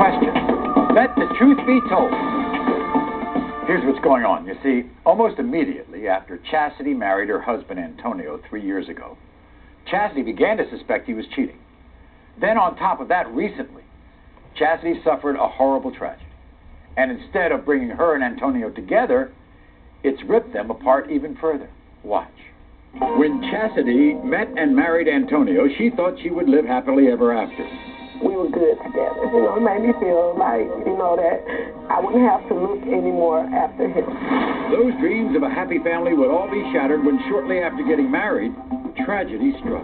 question. Let the truth be told. Here's what's going on. You see, almost immediately after Chastity married her husband Antonio 3 years ago, Chastity began to suspect he was cheating. Then on top of that, recently, Chastity suffered a horrible tragedy. And instead of bringing her and Antonio together, it's ripped them apart even further. Watch. When Chastity met and married Antonio, she thought she would live happily ever after. We were good together. It made me feel like, that I wouldn't have to look anymore after him. Those dreams of a happy family would all be shattered when shortly after getting married, tragedy struck.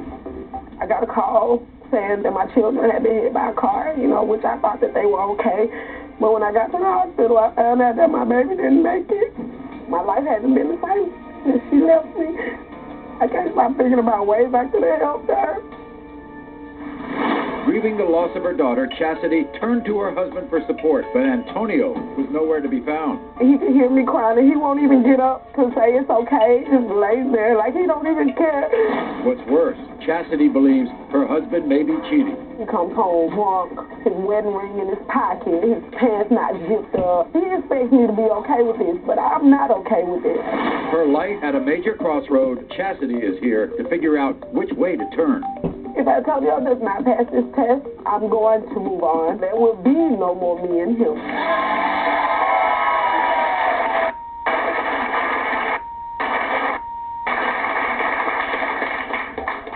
I got a call saying that my children had been hit by a car, which I thought that they were okay. But when I got to the hospital, I found out that my baby didn't make it. My life hasn't been the same since she left me. I can't stop thinking about ways I could have helped her. Grieving the loss of her daughter, Chastity turned to her husband for support, but Antonio was nowhere to be found. He can hear me crying, and he won't even get up to say it's okay. He just lays there like he don't even care. What's worse, Chastity believes her husband may be cheating. He comes home drunk, his wedding ring in his pocket, his pants not zipped up. He expects me to be okay with this, but I'm not okay with it. Her life at a major crossroad, Chastity is here to figure out which way to turn. If Antonio does not pass this test, I'm going to move on. There will be no more me and him.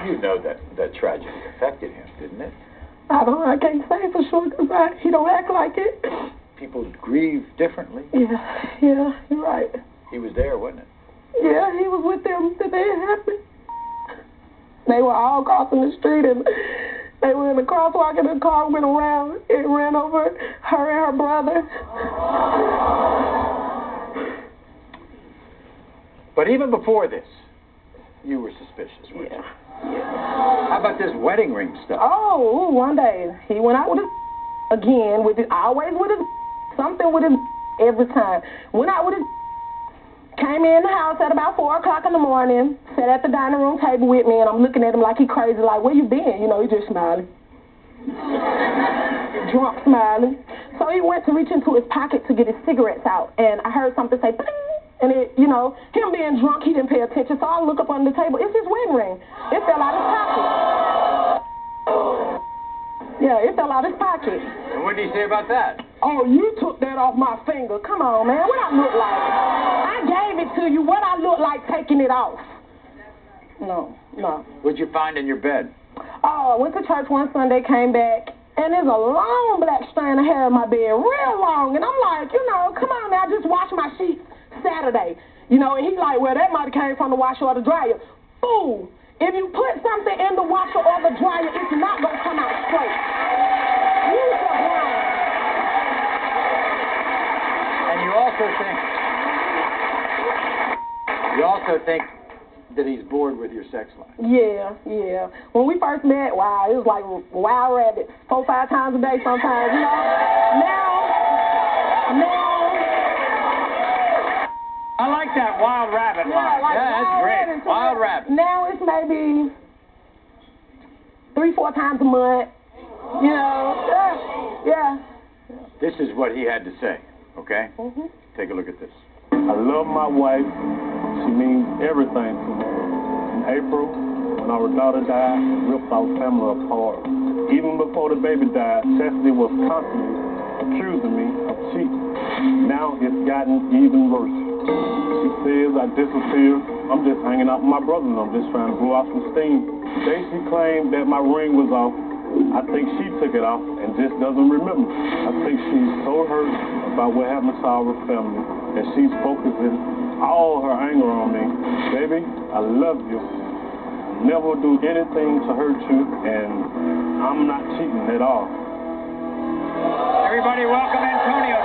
You know that tragedy affected him, didn't it? I can't say for sure because he don't act like it. People grieve differently. Yeah, you're right. He was there, wasn't it? Yeah, he was with them the day it happened. They were all crossing the street, and they were in the crosswalk, and the car went around. It ran over her and her brother. But even before this, you were suspicious, weren't you? Yeah. How about this wedding ring stuff? Oh, one day he went out with his again, always with his something with his every time. Went out with his. Came in the house at about 4 o'clock in the morning, sat at the dining room table with me, and I'm looking at him like he crazy, like, where you been? He just smiling. Drunk smiling. So he went to reach into his pocket to get his cigarettes out, and I heard something say, bing, and him being drunk, he didn't pay attention, so I look up under the table. It's his wedding ring. It fell out his pocket. Yeah, it fell out his pocket. And what did he say about that? Oh, you took that off my finger. Come on, man. What I look like? I gave it to you. What I look like taking it off? No. What'd you find in your bed? Oh, I went to church one Sunday, came back, and there's a long black strand of hair in my bed, real long. And I'm like, come on now, I just washed my sheets Saturday. And he's like, well, that might have came from the washer or the dryer. Fool. If you put something in the washer or the dryer, it's not going to come out straight. Use your brain. And you also think that he's bored with your sex life. Yeah. When we first met, wow, it was like wild rabbits, 4 or 5 times a day sometimes, Now. I like that wild rabbit line. That's great. Wild rabbit. Now it's maybe 3 or 4 times a month. Yeah. This is what he had to say, okay? Mm-hmm. Take a look at this. I love my wife. She means everything to me. In April, when our daughter died, it ripped our family apart. Even before the baby died, Chastity was constantly accusing me of cheating. Now it's gotten even worse. She says I disappeared. I'm just hanging out with my brother and I'm just trying to blow off some steam. Today she claimed that my ring was off. I think she took it off and just doesn't remember. I think she's so hurt about what happened to our family that she's focusing all her anger on me. Baby, I love you. Never do anything to hurt you, and I'm not cheating at all. Everybody welcome Antonio.